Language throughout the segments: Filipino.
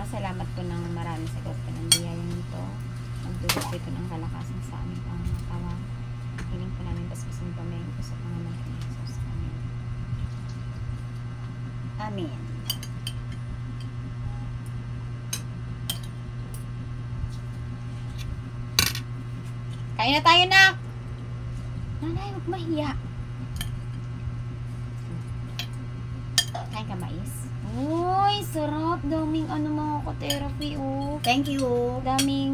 Ama, salamat po ng marami sa God po ng biyaya nito. Magdulot po ito ng kalakasan sa aming pangangatawan. Hiling po namin basbasin pamayin po sa pangalan ni Jesus. Amen. Amen. Kain na tayo, nak! Nanay, huwag mahiya. Kain ka, mais? Uy, sarap. Daming ano mga ka-therapy, oh. Thank you. Daming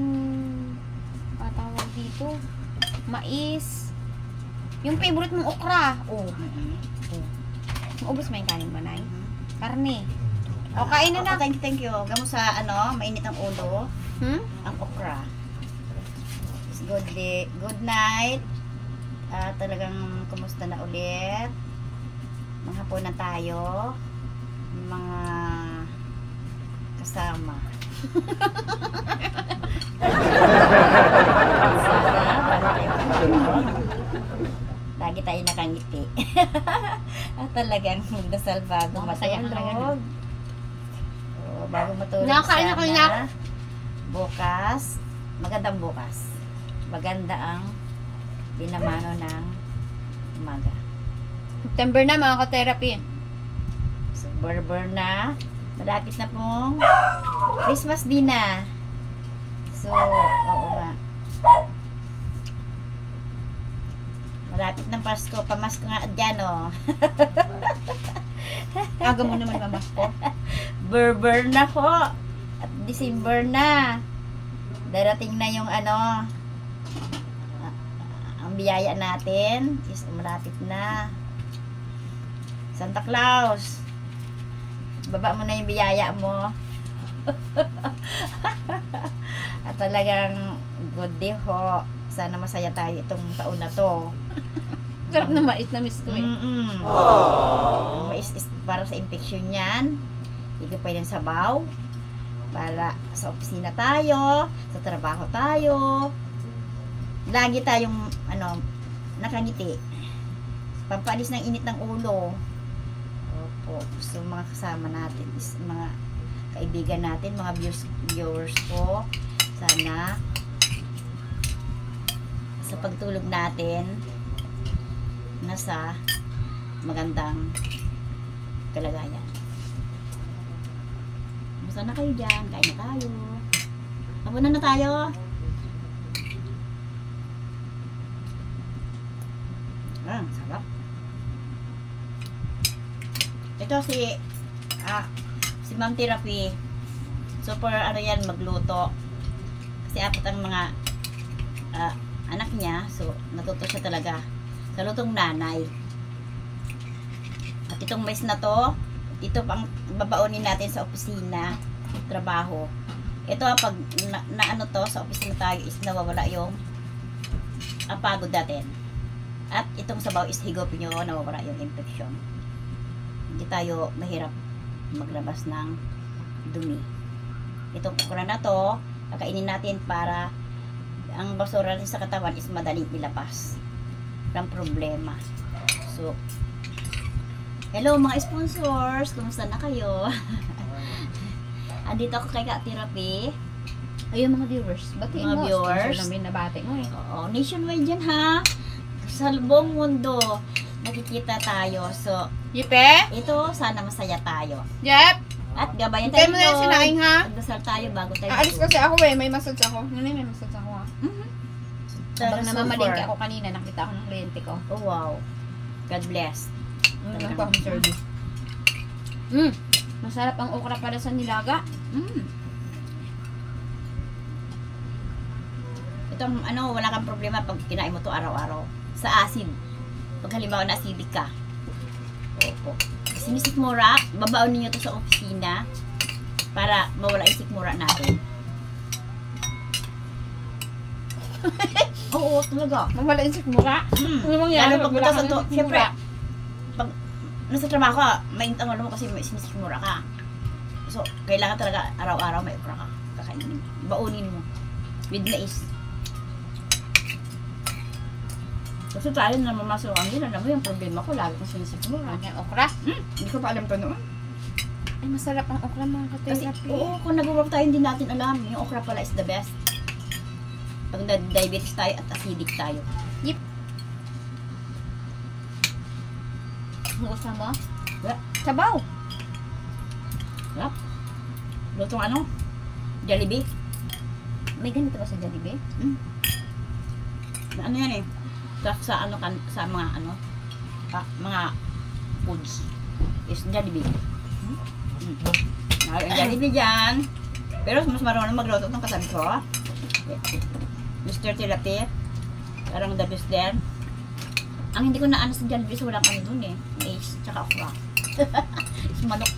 tawag dito. Mais. Yung favorite mong okra. Oh. Maubos mo yung kanin ba, Nay? Karne. O, kain na na. Thank you. Gamo sa mainit ang ulo. Ang okra. Good night. Talagang kumusta na ulit. Maghapon na tayo. Mga kasama. Lagi tayo nakangiti. Talagang magdasal bago matulog. Bago matulog Nakakain ako, Nak. Bukas, magandang bukas. Maganda ang dinamano ng umaga. September na mga ka-therapy. So, burr na. Malapit na pong Christmas din na. So, oo nga. Malapit ng Pasko. Pamasko nga dyan, oh. Aga mo naman mamasko. Burr na po. At December na. Darating na yung ang biyaya natin is malapit na. Santa Claus, baba mo na yung biyaya mo. At talagang good day ho. Sana masaya tayo itong taon na to. Sarap na mais na miss ko eh. Mais is para sa infection yan. Hindi ko pwedeng sabaw. Para sa opisina tayo, sa trabaho tayo. Lagi tayong nakangiti. Pampalis ng init ng ulo. Opo. So mga kasama natin is mga kaibigan natin, mga viewers ko. Sana sa pagtulog natin nasa magandang kalagayan. Basta na kayo dyan. Kain na tayo. Hapunan na tayo. Sarap. Ito si Ma'am Therapy. Super yan magluto. Kasi apat ang mga anak niya. So natuto siya talaga sa lutong nanay. At itong mais na to, ito pang babaonin natin sa opisina, trabaho. Ito pag to sa opisina tayo is nawawala yung pagod natin. At itong sabaw is higopin nyo, nawawala yung infection. Hindi tayo mahirap maglabas ng dumi. Itong okra na to, kakainin natin para ang basura sa katawan is madaling ilapas. Walang problema. So, hello mga sponsors, kumusta na kayo? Andito ako kay Ka-Therapy. Ayun mga viewers, batiin Mga mo. viewers. Sponsor namin nabati mo eh. Oo, nationwide yan ha. Sa buong mundo, nakikita tayo. So, Yipe? ito, sana masaya tayo. Yep! At gabayan Hintay tayo. mo na yung sinaing ha? Magdasal tayo bago tayo. Aalis kasi ako eh, may massage ako. Ngunit may massage ako ha. Habang Super. namamalingki ako kanina, nakita ako ng kliyente ko. Oh, wow. God bless. Nagpa-home service. Masarap ang okra para sa nilaga. Itong wala kang problema pag kinain mo to araw-araw. Sa acid. Pag halimbawa na acidic ka. Opo. Sinisikmura, babaon ninyo to sa opisina para mawala yung sikmura natin. Oo, talaga. Mawala yung sikmura. Ano mangyari? Lalo pag Wala sa kang to, sikmura. syempre, pag nasa trabaho ka, mainit ang ulo mo kasi may sinisikmura ka. So, kailangan talaga araw-araw may okra ka. Kakainin mo. Baunin mo. With mais. Kasi tayo na mamasukan din. Alam mo yung problema ko, lagi kong sinisikmura. Yung okra. Hindi ko pa alam pa noon. Ay, masarap ang okra mga Kasi, ka-therapy. oo, kung nag-work tayo, hindi natin alam. Yung okra pala is the best. Pag na-diabetes tayo at acidic tayo. Yep. Gusto mo? Yeah. Sabaw. Sarap. Lutong ano? Jollibee. May ganito ba sa Jollibee? Ano yan eh? Sa ano sa mga ano? Mga foods. Is Jollibee. Ang Jollibee dyan. Pero mas marunong magluto itong kasabi ko. Mr. Therapy. Parang the best din. Ang hindi ko na ano sa Jollibee, so walang ano dun eh. Mais, tsaka okra. Is manok.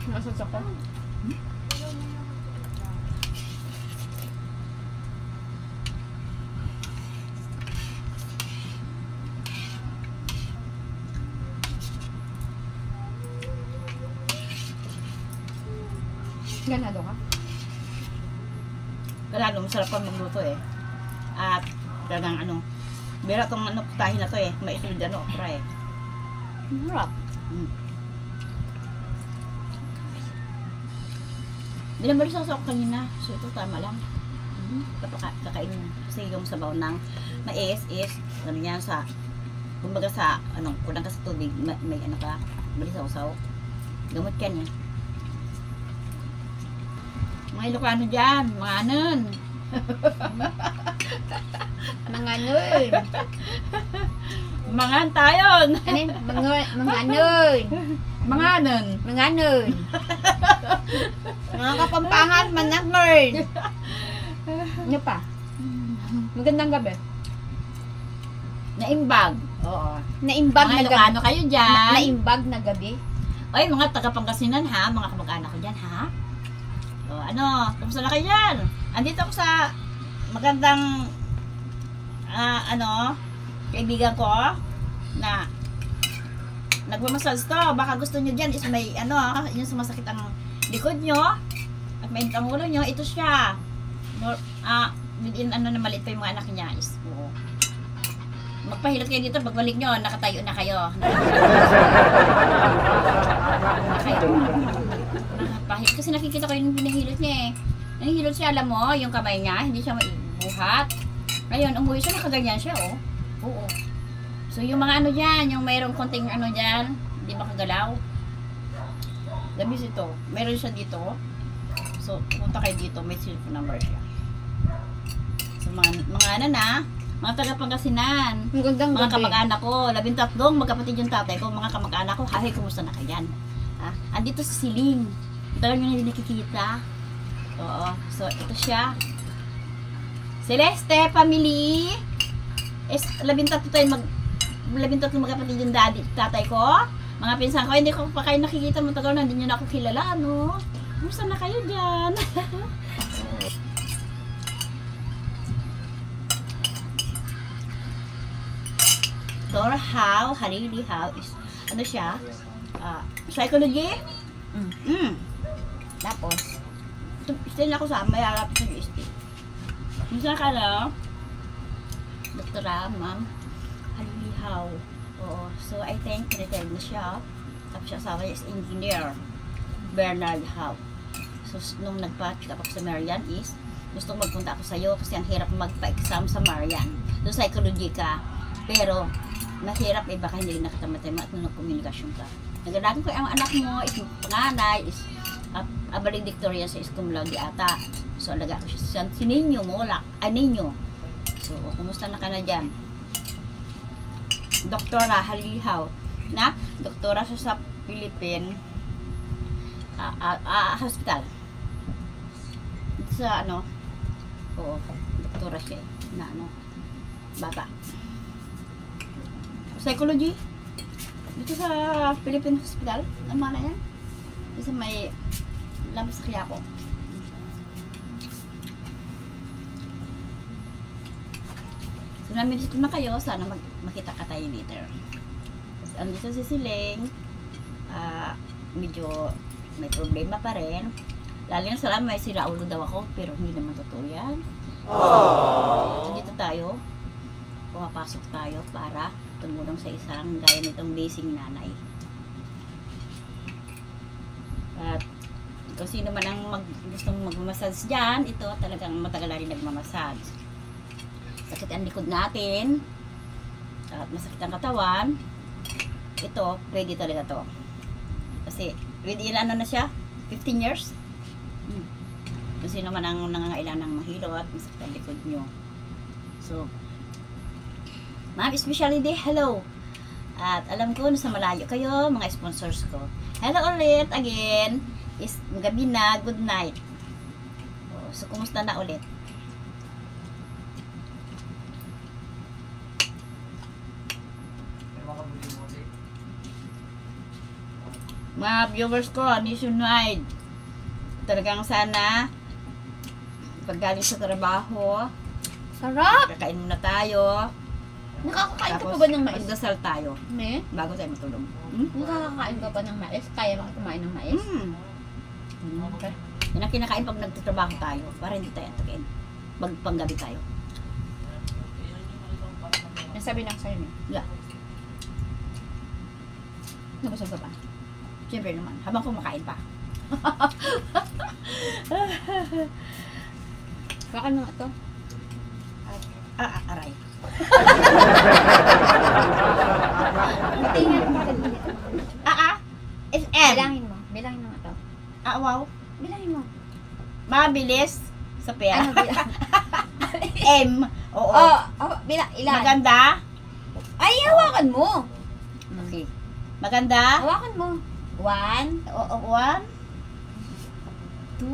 Nasas ako. Ganado ka? Kalalo, masarap pa magluto eh. At talagang ano, bera tong ano, putahin na to eh. Maisunod ano, okra eh. Harap. Binabalisan sa ako kanina. So ito tama lang. Kakain mo. Kasi yung sabaw ng mais is, ano yan sa, kumbaga sa, ano, kulang ka sa tubig, may ano ka, balisaw-saw. Gamot yan eh. Mga Ilocano dyan, mga anon. Mga nun. Mga tayon. Ano yun? Mga nun. Mga anon. Mga nun. Mga kapampangan, manakmern. Ano pa? Magandang gabi. Naimbag. Oo. Naimbag Mga na gabi. Ilocano kayo dyan. Naimbag na gabi. Oy, mga taga-Pangasinan ha, mga kamag-anak ko dyan ha. O, ano, kumusta na kayo dyan? Andito ako sa magandang kaibigan ko na nagmamasals to. Baka gusto nyo dyan is may ano, yung sumasakit ang likod nyo at may ang ulo nyo. Ito siya. Within ano na maliit pa yung mga anak niya is magpahilot kayo dito, pagbalik nyo, nakatayo na kayo. Nakapahilot. Kasi nakikita ko yung pinahilot niya eh. Nahihilot siya, alam mo, yung kamay niya, hindi siya maibuhat. Ngayon, umuwi siya, nakaganyan siya, oh. Oo. So, yung mga ano dyan, yung mayroong konting ano dyan, hindi makagalaw. Labis ito. Meron siya dito. So, pumunta kayo dito, may cellphone number siya. So, mga ano na, mga taga-Pangasinan, Magandang mga gabi. kamag-anak ko, 13 magkapatid yung tatay ko, mga kamag-anak ko, hahay, kumusta na kayan? Andito sa Siling. Talagang nyo hindi nakikita. Oo. So, ito siya. Celeste family. Is 13 tayo 13 magkapatid yung tatay ko. Mga pinsan ko, hindi ko pa kayo nakikita, matagal na, hindi nyo na ako kilala, ano? Kumusta na kayo dyan? Dora How, Harili How is, ano siya? Psychology? Tapos, Still ako sa may harap sa UST. Minsan ka lang, Doktora, Ma'am Harili How. Oo. So, I think, retired na siya. Tapos siya asawa niya is engineer. Bernard How. So, nung nagpa-check up ako sa Marian is, gusto ko magpunta ako sa'yo kasi ang hirap magpa-exam sa Marian. So, psychology ka. Pero, mahirap eh, baka hindi nakatamatema at nung-komunikasyon ka. Nagalagan ko ang anak mo is panganay is valedictorian sa cum laude ata. So, alaga ko siya. Si Ninyo mo, wala. Ninyo. So, kumusta na ka na dyan? Doktora Halihaw. Na? Doktora siya sa Philippine hospital. Sa ano? Oo. Doktora siya. Na ano? Bata. Psychology. Dito sa Philippine Hospital. Ano na yan? Kasi may labas sa Quiapo. So, namilit ko na kayo. Sana makita ka tayo later. Andito si Siling. Medyo may problema pa rin. Lalo na salamat may siraulo daw ako. Pero hindi naman totoo yan. sa isang gaya nitong basing nanay. At kung sino man ang gustong magmamassage dyan, ito talagang matagal na rin nagmamassage. Sakit ang likod natin, at masakit ang katawan, ito, pwede talaga to. Kasi, within ano na siya, 15 years. Kung sino man ang nangangailangan ng mahilo at masakit ang likod nyo. So, ma'am, especially day, hello. At alam ko, nasa malayo kayo, mga sponsors ko. Hello ulit, again. Is gabi na, good night. So, kumusta na ulit? Mga viewers ko, nationwide. Talagang sana, pag galing sa trabaho, Sarap! kakain muna tayo. Nakakakain ka pa Tapos, ba ng mais? magdasal tayo Me? bago tayo matulog. Nakakakain ka pa ng mais? Kaya ba kumain ng mais? Okay. Yan ang kinakain pag nagtatrabaho tayo para hindi tayo antukin. Panggabi tayo. Nasabi lang sa'yo, me. Yeah. Nabusog ka pa? Siyempre naman. Habang kumakain pa. Baka na nga to. Aray. Tingnan mo rin dito. SM. Bilangin mo. Bilangin mo nga to. Wow. Bilangin mo. Mabilis sa pera. Ano bilang? M. Oo. Ilan? Maganda. Ay, hawakan mo. Okay. Maganda. Hawakan mo. 1, 1, 2,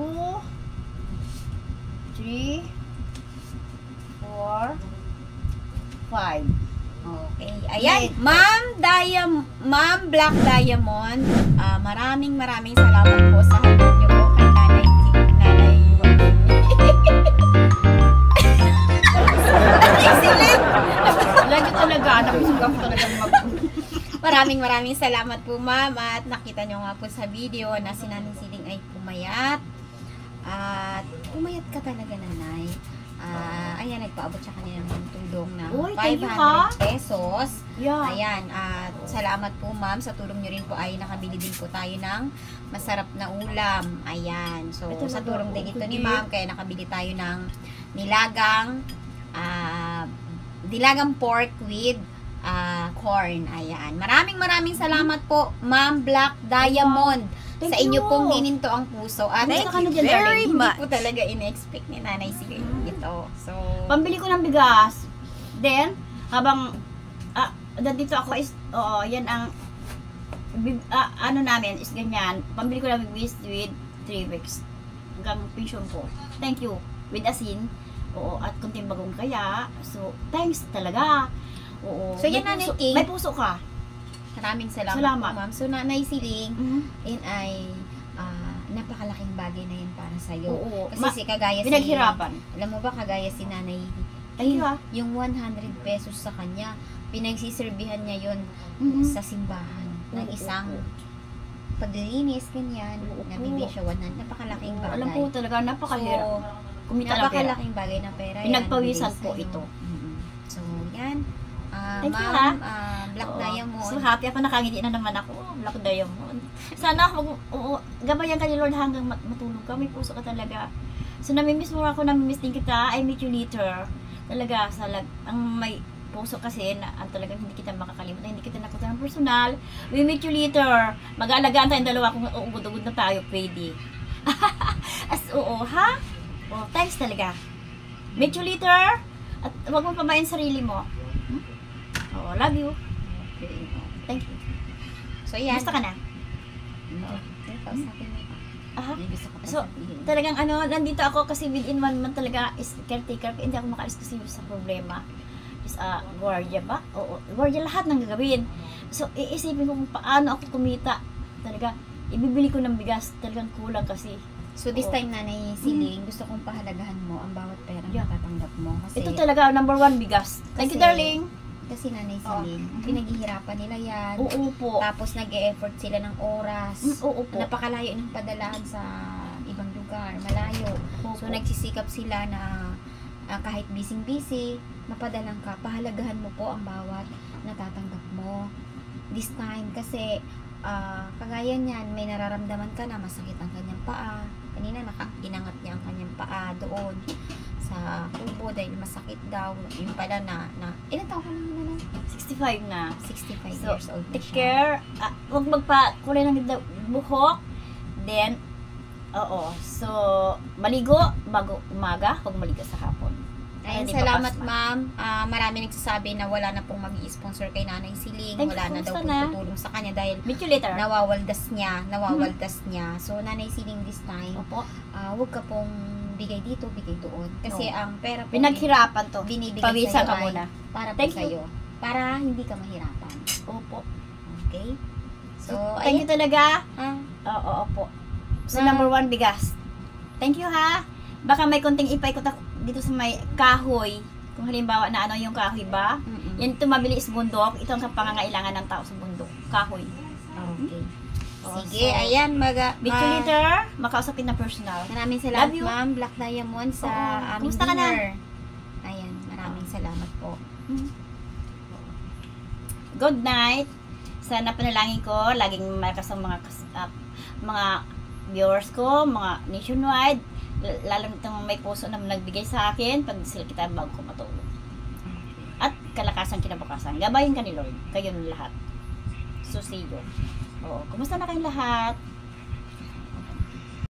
3, 4, 5. Okay. Ayan. Ma'am Black Diamond, maraming salamat po sa hatid niyo po kay Nanay. Excellent! Lagi talaga. Nabusog ako talagang Maraming salamat po, ma'am. At nakita nyo nga po sa video na si Nanay Siling ay pumayat. At pumayat ka talaga, nanay. Ayan, nagpaabot siya kanina ng tulong na Uy, thank you, ha? 500 pesos. Yeah. Ayan, at salamat po, ma'am. Sa tulong nyo rin po ay nakabili din po tayo ng masarap na ulam. Ayan. So, Ito sa na tulong ba? din ito ni Okay. ma'am, kaya nakabili tayo ng nilagang pork with corn. Ayan. Maraming salamat po, Ma'am Black Diamond. Thank Sa inyo you. pong hininto ang puso. At Thank thank you you very darling. much. Hindi po talaga in-expect ni Nanay si ito. So, Pambili ko ng bigas. Then, habang dito ako is, yan ang ano namin is ganyan. Pambili ko ng bigas with 3 weeks. Hanggang pension ko. Thank you. With asin. Oo, at kunting bagong kaya. So, thanks talaga. Oo. So, yan, May Nanay puso- King. May puso ka. maraming salamat, Salamat. po, ma'am. So, Nanay Siling, yan ay napakalaking bagay na yan para sa'yo. Oo. Kasi si kagaya Pinaghirapan. alam mo ba, kagaya si Nanay, Thank you, ha. yung 100 pesos sa kanya, pinagsiserbihan niya yon sa simbahan ng isang paglilinis, ganyan, nabibigyan siya 100. Napakalaking bagay. Alam po talaga, napakahirap. So, Kumita ng pera. napakalaking bagay na pera. yan, Pinagpawisan bigay po sa'yo. ito. So, yan. Thank you, Ma'am, Black Oo. Diamond. So happy ako, nakangiti na naman ako. Black Diamond. Sana gabayan ka ni Lord hanggang matulog ka. May puso ka talaga. So namimiss mo ako, namimiss din kita. I meet you later. Talaga, ang may puso kasi na talagang hindi kita makakalimutan. Hindi kita nakuha ng personal. We meet you later. Mag-aalagaan tayong dalawa kung ugod-ugod na tayo. Pwede. Oo, ha? Oh, thanks talaga. Meet you later. At huwag mo pamayin sarili mo. Oh, love you. Thank you. So, yan. Gusto ka na? Kausapin mo. Aha. May gusto ka pa So, sabihin. talagang nandito ako kasi within 1 month talaga is caretaker. Hindi ako makaalis kasi sa problema. Is guardia ba? Oo, guardia lahat ng gagawin. So, iisipin ko kung paano ako kumita. Talaga, ibibili ko ng bigas. Talagang kulang kasi. So, this time, Nanay Siling, gusto kong pahalagahan mo ang bawat perang Yeah. natatanggap mo. Kasi, Ito talaga, number 1 bigas. Thank you, Kasi- darling. Kasi Nanay Siling, pinaghihirapan nila yan. Oo po. Tapos, nag-e-effort sila ng oras. Oo po. Napakalayo ng padalahan sa ibang lugar. Malayo. So, nagsisikap sila na kahit busy-busy, mapadalang ka, pahalagahan mo po ang bawat natatanggap mo. This time, kasi, kagaya niyan, may nararamdaman ka na masakit ang kanyang paa. Kanina, inangat niya ang kanyang paa doon sa kubo dahil masakit daw. Yung pala ilan taon ka na? 65 na. 65 So, years old na take siya. care. Huwag magpa-kulay ng buhok. Then, so, maligo bago umaga, huwag maligo sa hapon. Ayun, Hindi salamat bakas na. ma'am. Marami nagsasabi na wala na pong mag-i-sponsor kay Nanay Siling. Thank Wala you, na daw kumusta pong na? tutulong sa kanya dahil Meet you later. nawawaldas niya. So, Nanay Siling this time, Opo. huwag ka pong bigay dito, bigay doon. Kasi No. ang pera po Pinaghirapan to. binibigay Pawisan sa'yo ka ay muna. para po Thank you. sa'yo. Para hindi ka mahirapan. Opo. Okay? So, Thank you talaga. Ah, Opo. So, Na- number 1, bigas. Thank you, ha. Baka may konting ipaikot ako dito sa may kahoy. Kung halimbawa na ano yung kahoy ba? mm-mm. Yan ito mabili is bundok. Ito ang pangangailangan ng tao sa bundok. Kahoy. Okay. Oh, Sige, so, ayan, Meet you later. Makausapin na personal. Maraming salamat, Love you. ma'am. Black Diamond sa Oo. aming Kumusta ka na? dinner. Ayan, maraming salamat po. Good night. Sana panalangin ko laging malakas ang mga viewers ko, mga nationwide, lalo nitong may puso na nagbigay sa akin pag sila kita bago ko matulog. At kalakasan kinabukasan. Gabayin ka ni Lord. Kayo lahat. So see you. Oo. Kumusta na kayong lahat?